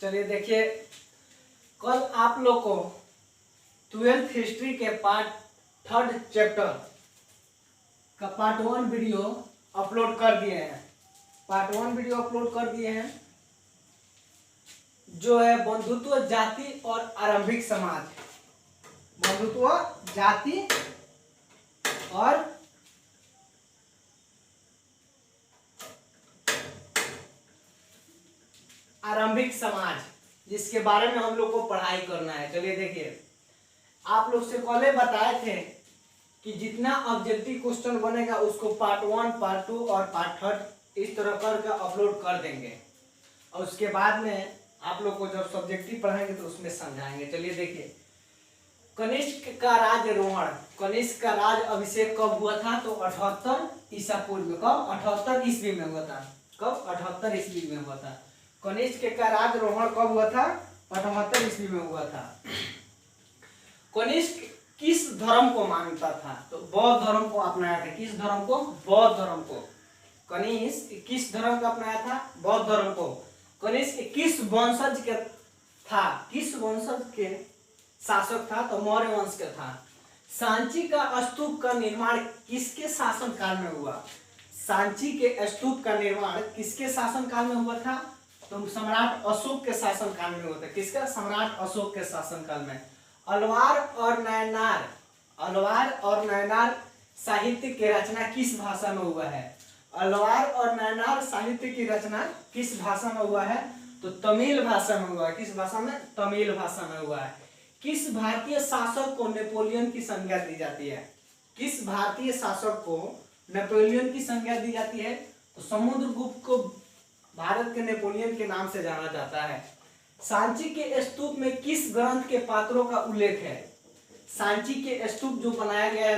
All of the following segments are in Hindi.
चलिए देखिए, कल आप लोग को 12th हिस्ट्री के पार्ट 3rd चैप्टर का पार्ट 1 वीडियो अपलोड कर दिए हैं। पार्ट 1 वीडियो अपलोड कर दिए हैं जो है बंधुत्व, जाति और आरंभिक समाज। बंधुत्व, जाति और आरंभिक समाज, जिसके बारे में हम लोग को पढ़ाई करना है। चलिए देखिए, आप लोग से पहले बताए थे कि जितना ऑब्जेक्टिव क्वेश्चन बनेगा उसको पार्ट 1, पार्ट 2 और पार्ट 3 इस तरह करके अपलोड कर देंगे, और उसके बाद में आप लोग को जब सब्जेक्टिव पढ़ाएंगे तो उसमें समझाएंगे। चलिए देखिए, कनिष्क का राज्यारोहण, कनिष्क का राज अभिषेक कब हुआ था? तो 78 ईसा पूर्व में। कब? 78 ईस्वी में हुआ था। कब? 78 ईस्वी में हुआ था। कनिष्क का राज्यारोहण कब हुआ था? 78 ईस्वी में हुआ था। कनिष्क किस धर्म को मानता था? तो बौद्ध धर्म को अपनाया था। किस धर्म को? बौद्ध धर्म को। कनिष्क किस धर्म को अपनाया था? बौद्ध धर्म को। कनिष्क किस वंशज के था? किस वंशज के शासक था? तो मौर्य वंश का था। सांची का स्तूप का निर्माण किसके शासन काल में हुआ? सांची के स्तूप का निर्माण किसके शासन काल में हुआ था? तो सम्राट अशोक के शासन काल में हुआ था। किसका? सम्राट अशोक के शासन काल में। अलवार और नैनार, अलवार और नैनार साहित्य की रचना किस भाषा में हुआ है? अलवार और नैनार साहित्य की रचना किस भाषा में हुआ है? तो तमिल भाषा में हुआ है। किस भाषा में? तमिल भाषा में हुआ है। किस भारतीय शासक को नेपोलियन की संज्ञा दी जाती है? किस भारतीय शासक को नेपोलियन की संज्ञा दी जाती है? तो समुद्रगुप्त को भारत के नेपोलियन के नाम से जाना जाता है। सांची के स्तूप में किस ग्रंथ के पात्रों का उल्लेख है? सांची के स्तूप जो बनाया गया है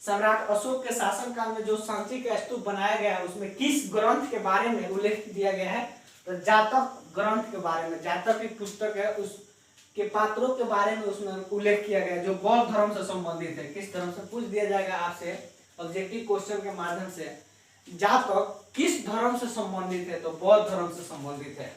सम्राट अशोक के शासन काल में जो सांची का स्तूप बनाया गया है उसमें किस ग्रंथ के बारे में उल्लेख दिया गया है? तो जातक ग्रंथ के बारे में। जातक की पुस्तक है, उसके पात्रों के बारे में उसमें उल्लेख किया गया जो बौद्ध धर्म से संबंधित है। किस धर्म से? पूछ दिया जाएगा आपसे ऑब्जेक्टिव क्वेश्चन के माध्यम से। जातक किस धर्म से संबंधित है? तो बौद्ध धर्म से संबंधित है।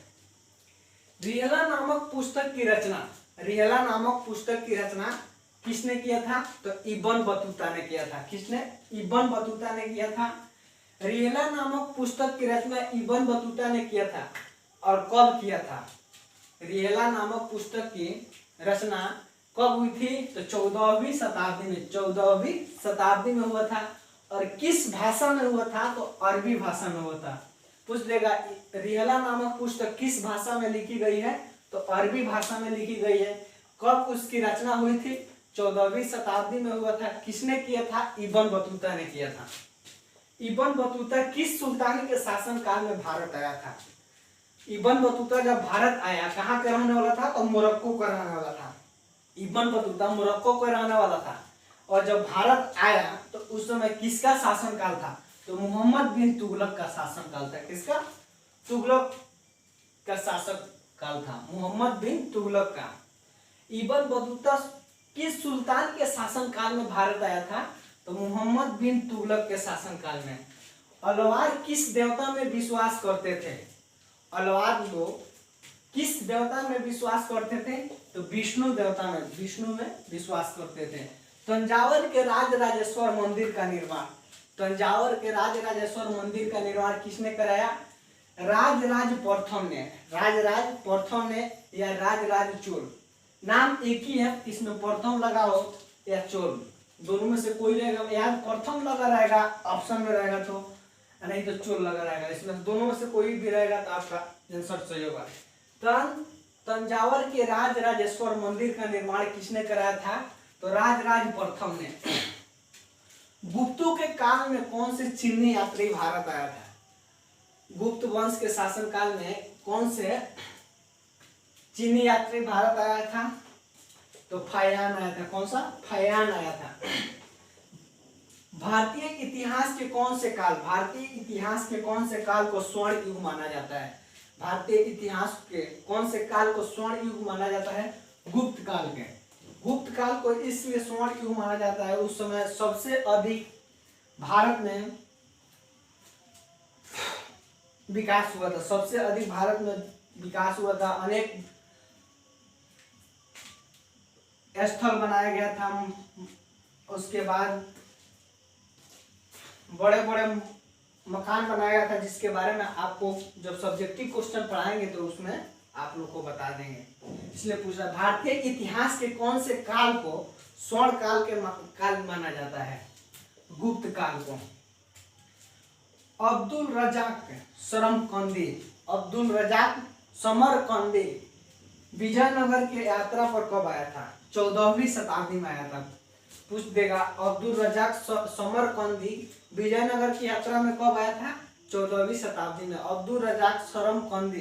रिहला नामक पुस्तक की रचना, रिहला नामक पुस्तक की रचना किसने किया था? तो इब्न बतूता ने किया था। किसने? इब्न बतूता ने किया था। रिहला नामक पुस्तक की रचना इब्न बतूता ने किया था, और कब किया था? रिहला नामक पुस्तक की रचना कब हुई थी? तो 14वीं शताब्दी में। 14वीं शताब्दी में हुआ था। और किस भाषा में हुआ था? तो अरबी भाषा में हुआ था। पूछ देगा, रिहला नामक पुस्तक किस भाषा में लिखी गई है? तो अरबी भाषा में लिखी गई है। कब उसकी रचना हुई थी? 14वीं शताब्दी में हुआ था। किसने किया था? इब्न बतूता ने किया था। इब्न बतूता किस सुल्तान के शासन काल में भारत आया था? इब्न बतूता जब भारत आया, कहाँ का रहने वाला था? तो मोरक्को का रहने वाला था। इब्न बतूता मोरक्को का रहने वाला था, और जब भारत आया तो उस समय किसका शासन काल था? तो मोहम्मद बिन तुगलक का शासन काल था। किसका? तुगलक का शासक काल था, मोहम्मद बिन तुगलक का। इब्न बतूता किस सुल्तान के शासन काल में भारत आया था? तो मोहम्मद बिन तुगलक के शासन काल में। अलवार किस देवता में विश्वास करते थे? अलवार लोग किस देवता में विश्वास करते थे? तो विष्णु देवता में, विष्णु में विश्वास करते थे। तंजावर के राजराजेश्वर मंदिर का निर्माण, तंजावर के राजराजेश्वर मंदिर का निर्माण किसने कराया? राजराज प्रथम ने। राजराज प्रथम ने या राजराज चोल, नाम एक ही है, इसमें प्रथम लगाओ या चोल, दोनों में से कोई रहेगा। यार प्रथम लगा रहेगा ऑप्शन में रहेगा तो, नहीं तो चोल लगा रहेगा। इसमें दोनों में से कोई भी रहेगा तो आपका आंसर सही होगा। तंजावर के राजराजेश्वर मंदिर का निर्माण किसने कराया था? तो राजराज प्रथम ने। गुप्तों के काल में कौन से चीनी यात्री भारत आया था? गुप्त वंश के शासन काल में कौन से चीनी यात्री भारत आया था? तो फायान आया था। कौन सा? फायान आया था। भारतीय इतिहास के कौन से काल, भारतीय इतिहास के कौन से काल को स्वर्ण युग माना जाता है? भारतीय इतिहास के कौन से काल को स्वर्ण युग माना जाता है? गुप्त काल के। गुप्त काल को इसलिए स्वर्ण युग माना जाता है, उस समय सबसे अधिक भारत में विकास हुआ था, सबसे अधिक भारत में विकास हुआ था। अनेक स्थल बनाया गया था, उसके बाद बड़े बड़े मकान बनाया गया था, जिसके बारे में आपको जब सब्जेक्टिव क्वेश्चन पढ़ाएंगे तो उसमें आप लोग को बता देंगे। इसलिए पूछा भारतीय इतिहास के कौन से काल को स्वर्ण काल के काल माना जाता है? गुप्त काल को। अब्दुल रजाक समरकंदी, अब्दुल रजाक समरकंदी विजयनगर के यात्रा पर कब आया था? 14वीं शताब्दी में आया था। पूछ देगा अब्दुल रजाक समरकंदी विजयनगर की यात्रा में कब आया था? 14वीं शताब्दी में। अब्दुल रजाक समरकंदी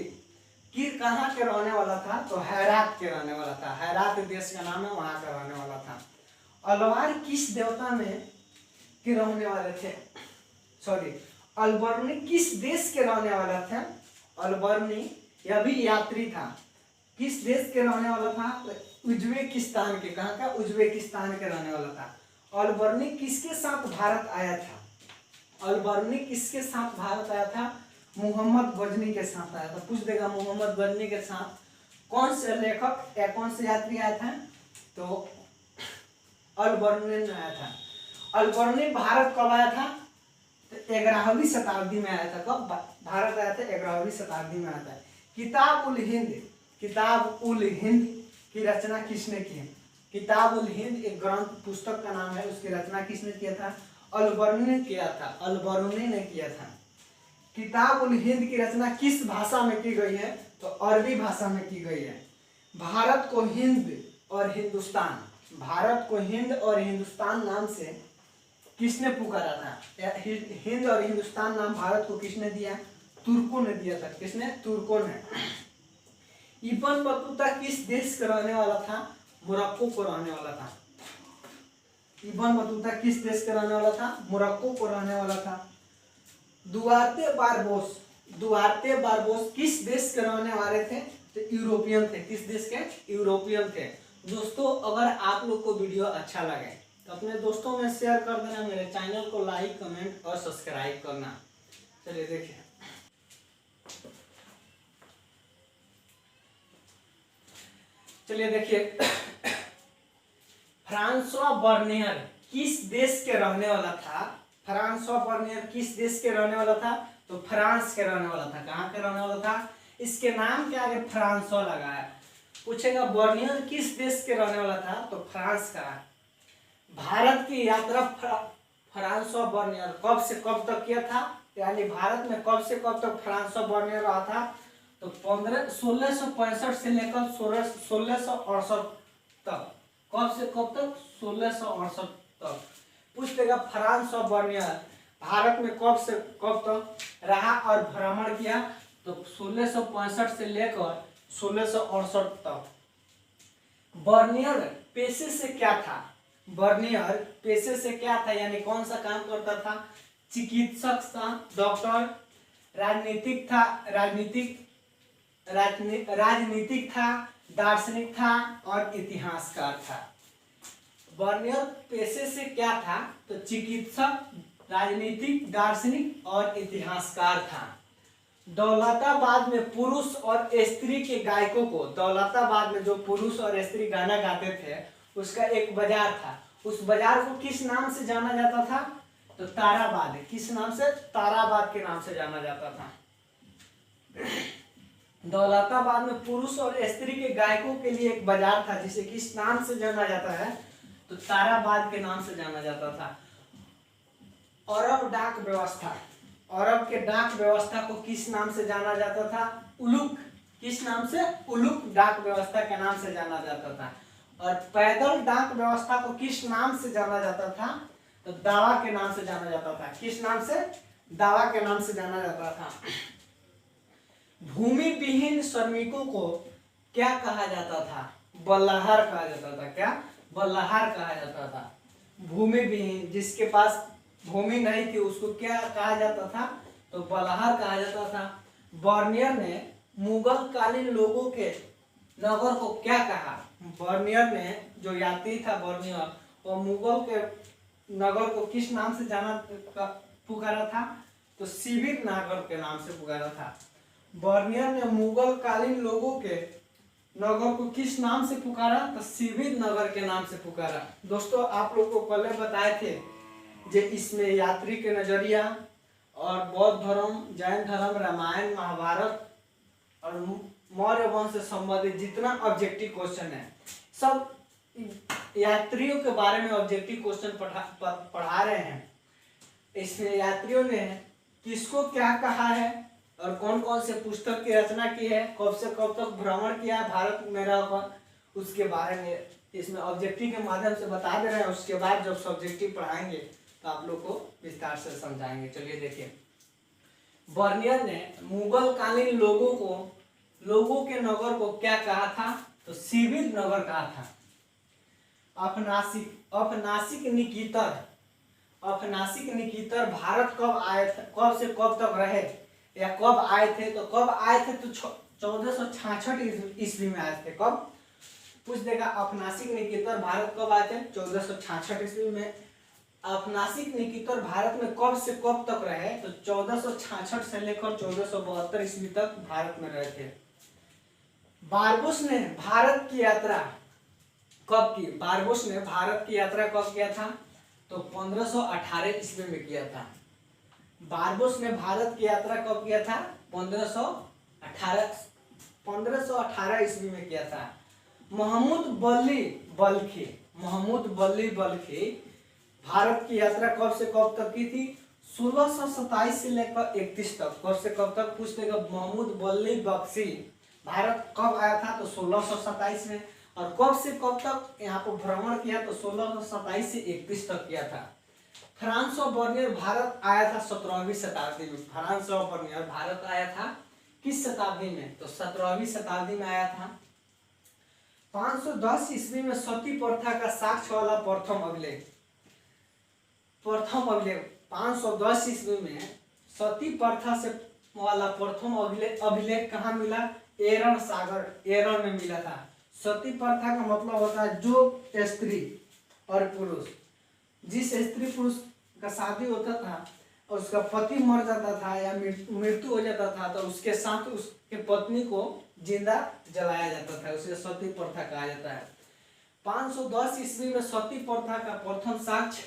कि कहाँ के रहने वाला था? तो हैरात के रहने वाला था। हैरात देश का नाम है, वहां का रहने वाला था। अलवार किस देवता में के रहने वाले थे? सॉरी, अलबर्नी किस देश के रहने वाला था? अलबर्नी यह भी यात्री था। किस देश के रहने वाला था? उज्बेकिस्तान के। कहाँ का? उज्बेकिस्तान के रहने वाला था। अलबर्नी किसके साथ भारत आया था? अलबर्नी किसके साथ भारत आया था? मोहम्मद गजनी के साथ आया था। पूछ देगा मोहम्मद गजनी के साथ कौन से लेखक या कौन से यात्री आया था? तो अलबर्नी ने आया था। अलबर्नी भारत कब आया था? तो 11वीं शताब्दी में आया था। कब भारत आया था? 11वीं शताब्दी में आया था। किताब उल हिंद, किताब उल हिंद की रचना किसने की? किताब उल हिंद एक ग्रंथ पुस्तक का नाम है, उसकी रचना किसने किया था? अलबर्नी ने किया था। अलबर्नी ने किया था। किताब उल हिंद की रचना किस भाषा में की गई है? तो अरबी भाषा में की गई है। भारत को हिंद और हिंदुस्तान, भारत को हिंद और हिंदुस्तान नाम से किसने पुकारा था? हिंद और हिंदुस्तान नाम भारत को किसने दिया? तुर्कों ने दिया था। किसने? तुर्कों ने। इब्न बतूता किस देश का रहने वाला था? मोरक्को को रहने वाला था। इब्न बतूता किस देश का रहने वाला था? मोरक्को को रहने वाला था। दुआर्ते बारबोस, दुआर्ते बारबोस किस देश के रहने वाले थे? तो यूरोपियन थे। किस देश के? यूरोपियन थे। दोस्तों अगर आप लोग को वीडियो अच्छा लगे तो अपने दोस्तों में शेयर कर देना, मेरे चैनल को लाइक, कमेंट और सब्सक्राइब करना। चलिए देखिए, चलिए देखिए फ्रांसवा बर्नियर किस देश के रहने वाला था? फ्रांसवा बर्नियर किस देश के रहने वाला था? तो फ्रांस के रहने वाला था। कहाँ के रहने वाला था? इसके नाम के आगे फ्रांसवा लगा है। पूछेगा बर्नियर किस देश के रहने वाला था? तो फ्रांस का। भारत की यात्रा फ्रांसवा बर्नियर कब से कब तक किया था? यानी भारत में कब से कब तक फ्रांसवा बर्नियर रहा था? तो 1665 से लेकर 1668 तक। कब से कब तक? 1668 तक। पूछ देगा फ्रांसवा बर्नियर भारत में कब से कब तक रहा और भ्रमण किया? तो 1665 से लेकर 1668 तक। बर्नियर पेशे से क्या था? बर्नियर पेशे से क्या था, यानी कौन सा काम करता था? चिकित्सक था, डॉक्टर, राजनीतिक था, राजनीतिक था, दार्शनिक था और इतिहासकार था। बर्नियर पेशे से क्या था? तो चिकित्सक, राजनीतिक, दार्शनिक और इतिहासकार था। दौलताबाद में पुरुष और स्त्री के गायकों को, दौलताबाद में जो पुरुष और स्त्री गाना गाते थे उसका एक बाजार था। उस बाजार को किस नाम से जाना जाता था? तो ताराबाद। किस नाम से? ताराबाद के नाम से जाना जाता था। दौलताबाद में पुरुष और स्त्री के गायकों के लिए एक बाजार था, जिसे किस नाम से जाना जाता है? तो ताराबाद के नाम से जाना जाता था। अरब डाक व्यवस्था, अरब के डाक व्यवस्था को किस नाम से जाना जाता था? उलुक। किस नाम से? उलुक डाक व्यवस्था के नाम से जाना जाता था। और पैदल डाक व्यवस्था को किस नाम से जाना जाता था? तो दावा के नाम से जाना जाता था। किस नाम से? दावा के नाम से जाना जाता था। भूमि विहीन श्रमिकों को क्या कहा जाता था? बल्लाहार कहा जाता था। क्या? बल्लाहार कहा जाता था। भूमि विहीन, जिसके पास भूमि नहीं थी, उसको क्या कहा जाता था? तो बल्लाहार कहा जाता था। बर्नियर ने मुगल कालीन लोगों के नगर को क्या कहा? बर्नियर ने, जो यात्री था बर्नियर, वो मुगल के नगर को किस नाम से जाना पुकारा था? तो शिविर नगर के नाम से पुकारा था। बर्नियर ने मुगल कालीन लोगों के नगर को किस नाम से पुकारा? तो शिविर नगर के नाम से पुकारा। दोस्तों आप लोग को पहले बताए थे जे इसमें यात्री के नजरिया और बौद्ध धर्म, जैन धर्म, रामायण, महाभारत और मौर्य वंश से संबंधित जितना ऑब्जेक्टिव क्वेश्चन है सब यात्रियों के बारे में ऑब्जेक्टिव क्वेश्चन पढ़ा रहे हैं। इसमें यात्रियों ने किसको क्या कहा है और कौन कौन से पुस्तक की रचना की है, कब से कब तक भ्रमण किया भारत में रहकर, उसके बारे में इसमें ऑब्जेक्टिव के माध्यम से बता दे रहे हैं। उसके बाद जब सब्जेक्टिव पढ़ाएंगे तो आप लोग को विस्तार से समझाएंगे। चलिए देखिए, बर्नियर ने मुगल कालीन लोगों के नगर को क्या कहा था? तो शिविर नगर कहा था। अफनासिक निकेतर भारत कब आए थे, कब से कब तक रहे या कब आए थे? तो कब आए थे? तो 1466 ईस्वी में आए थे। कब पूछ देगा। अफनासिक निकेतर भारत कब आए थे? 1466 ईस्वी में। अफनासिक निकेतर भारत में कब से कब तक रहे? तो 1466 से लेकर 1472 ईस्वी तक भारत में रहे थे। बारबुस ने भारत की यात्रा कब की? बारबुस ने भारत की यात्रा कब किया था? तो 1518 ईस्वी में किया था। बारबुस ने भारत की यात्रा कब किया था? 1518 ईस्वी में किया था। महमूद बल्ली बल्खी भारत की यात्रा कब से कब तक की थी? 1627 से लेकर 31 तक। कब से कब तक पूछ लेगा। महमूद बल्ली बख्शी भारत कब आया था? तो 1627 में। और कब से कब तक यहाँ पर भ्रमण किया? तो 1627 से 31 तक किया था। फ्रांस और बर्नियर भारत आया था 17वीं शताब्दी में। फ्रांस और बर्नियर भारत आया था किस शताब्दी में? तो 17वीं शताब्दी में आया था। 510 ईस्वी में सती प्रथा का साक्ष्य वाला प्रथम अभिलेख 510 ईस्वी में सती प्रथा से वाला प्रथम अभिलेख कहाँ मिला? एरण सागर, एरण में मिला था। सती प्रथा का मतलब होता है जो स्त्री और पुरुष, जिस स्त्री पुरुष का शादी होता था और उसका पति मर जाता था या मृत्यु हो जाता था तो उसके साथ उसके पत्नी को जिंदा जलाया जाता था, उसे सती प्रथा कहा जाता है। 510 ईस्वी में सती प्रथा का प्रथम साक्ष्य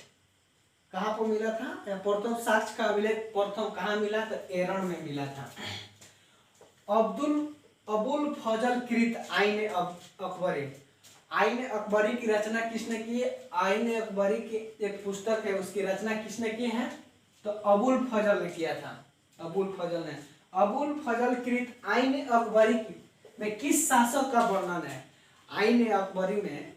कहाँ पर मिला था? प्रथम साक्ष्य का अभिलेख प्रथम कहाँ मिला? तो एरण में मिला था। अबुल फजल कृत आईने अकबरी, आईने अकबरी की रचना किसने की? आईने अकबरी की एक पुस्तक है, उसकी रचना किसने की है? तो अबुल फजल ने किया था। अबुल फजल कृत आईने अकबरी में किस शासक का वर्णन है? आईने अकबरी में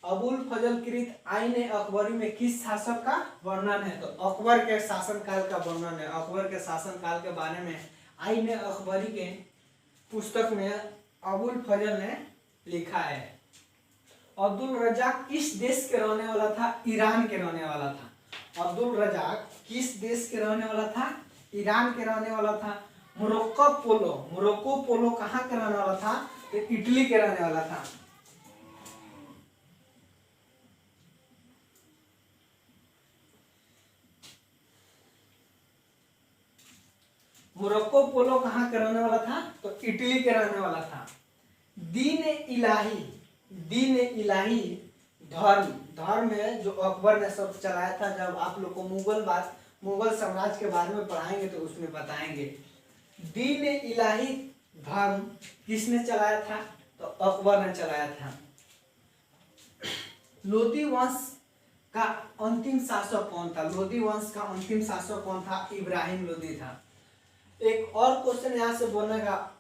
अबुल फजल कृत आईने अकबरी में किस शासक का वर्णन है? तो अकबर के शासनकाल का वर्णन है। अकबर के शासनकाल के बारे में आईने अकबरी के पुस्तक में अबुल फजल ने लिखा है। अब्दुल रजाक किस देश के रहने वाला था? ईरान के रहने वाला था। अब्दुल रजाक किस देश के रहने वाला था? ईरान के रहने वाला था। मोरक्को पोलो कहाँ के रहने वाला था? तो इटली के रहने वाला था। मोरक्को पोलो कहाँ का रहने वाला था? तो इटली के रहने वाला था। दीन इलाही धर्म है जो अकबर ने सब चलाया था। जब आप लोग को मुगल साम्राज्य के बारे में पढ़ाएंगे तो उसमें बताएंगे। दीन इलाही धर्म किसने चलाया था? तो अकबर ने चलाया था। लोदी वंश का अंतिम शासक कौन था? लोदी वंश का अंतिम शासक कौन था? इब्राहिम लोदी था। एक और क्वेश्चन यहाँ से बोलेगा,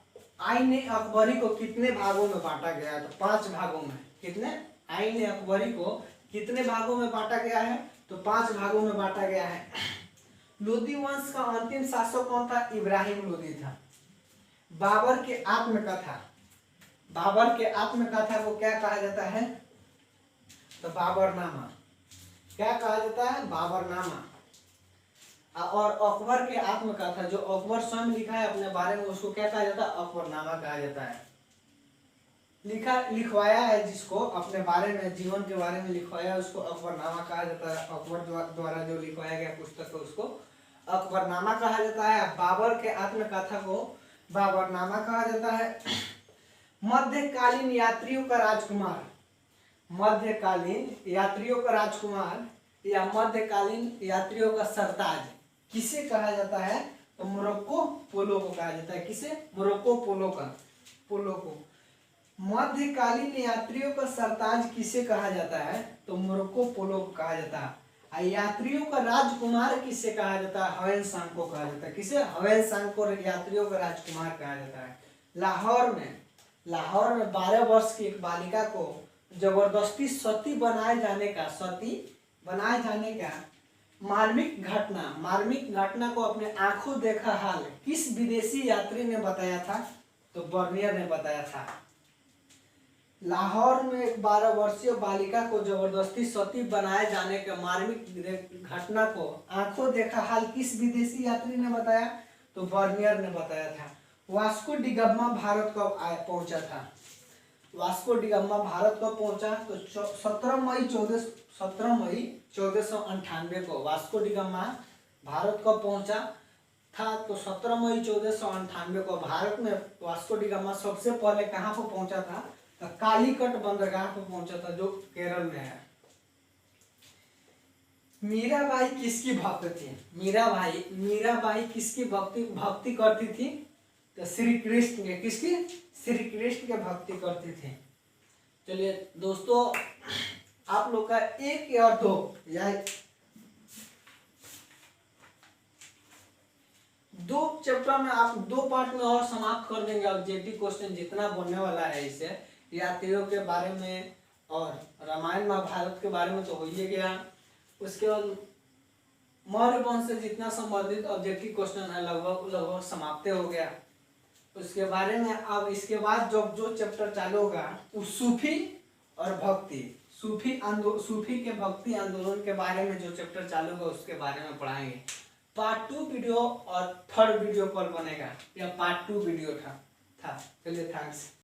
आईने अकबरी को कितने भागों में बांटा गया है? तो 5 भागों में। कितने? आईने अकबरी को कितने भागों में बांटा गया है? तो 5 भागों में बांटा गया है। लोदी वंश का अंतिम शासक कौन था? इब्राहिम लोदी था। बाबर के आत्मकथा को क्या कहा जाता है? तो बाबरनामा। क्या कहा जाता है? बाबरनामा। और अकबर के आत्मकथा जो अकबर स्वयं लिखा है अपने बारे में उसको क्या कहा जाता है? अकबरनामा कहा जाता है। लिखवाया है जिसको अपने बारे में, जीवन के बारे में लिखवाया उसको अकबरनामा कहा जाता है। अकबर द्वारा जो लिखवाया गया पुस्तक है उसको अकबरनामा कहा जाता है। बाबर के आत्मकथा को बाबरनामा कहा जाता है। मध्यकालीन यात्रियों का राजकुमार, मध्यकालीन यात्रियों का राजकुमार या मध्यकालीन यात्रियों का सरताज किसे कहा जाता है? तो मोरक्को पोलो को कहा जाता है। किसे? मोरक्को पोलो को। मध्यकालीन यात्रियों का सरताज किसे कहा जाता है? तो मोरक्को पोलो को कहा जाता है। यात्रियों का राजकुमार किसे कहा जाता है? हवेन सांग को कहा जाता है। किसे? हवेन सांग को यात्रियों का राजकुमार कहा जाता है। लाहौर में 12 वर्ष की एक बालिका को जबरदस्ती सती बनाए जाने का मार्मिक घटना को अपने आंखों देखा हाल किस विदेशी यात्री ने बताया था? तो बर्नियर ने बताया था। लाहौर में एक 12 वर्षीय बालिका को जबरदस्ती सती बनाए जाने के मार्मिक घटना को आंखों देखा हाल किस विदेशी यात्री ने बताया? तो बर्नियर ने बताया था। वास्को डिगामा भारत कब पहुंचा था? वास्को डिगामा भारत कब पहुंचा? तो 17 मई 1498 को वास्को डिगामा भारत कब पहुंचा था? तो 17 मई 1498 को भारत में वास्को डिगामा सबसे पहले कहाँ पर पहुंचा था? तो कालीकट बंदरगाह पर पहुंचा था, जो केरल में है। मीराबाई किसकी भक्त थी? मीराबाई किसकी भक्ति करती थी? तो श्री कृष्ण के। किसकी? श्री कृष्ण के भक्ति करती थी। चलिए दोस्तों, आप लोग का एक या दो या दो चैप्टर में आप 2 पार्ट में और समाप्त कर देंगे। ऑब्जेक्टिव क्वेश्चन जितना बनने वाला है इससे, यात्रियों के बारे में और रामायण महाभारत के बारे में तो हो ही गया। उसके बाद मौर्य वंश से जितना संबंधित ऑब्जेक्टिव क्वेश्चन है लगभग समाप्त हो गया। उसके बारे में अब इसके बाद जो चैप्टर चालू होगा वो सूफी और भक्ति, सूफी के भक्ति आंदोलन के बारे में जो चैप्टर चालू होगा उसके बारे में पढ़ाएंगे। पार्ट 2 वीडियो और 3rd वीडियो कॉल बनेगा, या पार्ट 2 वीडियो था। चलिए थैंक्स।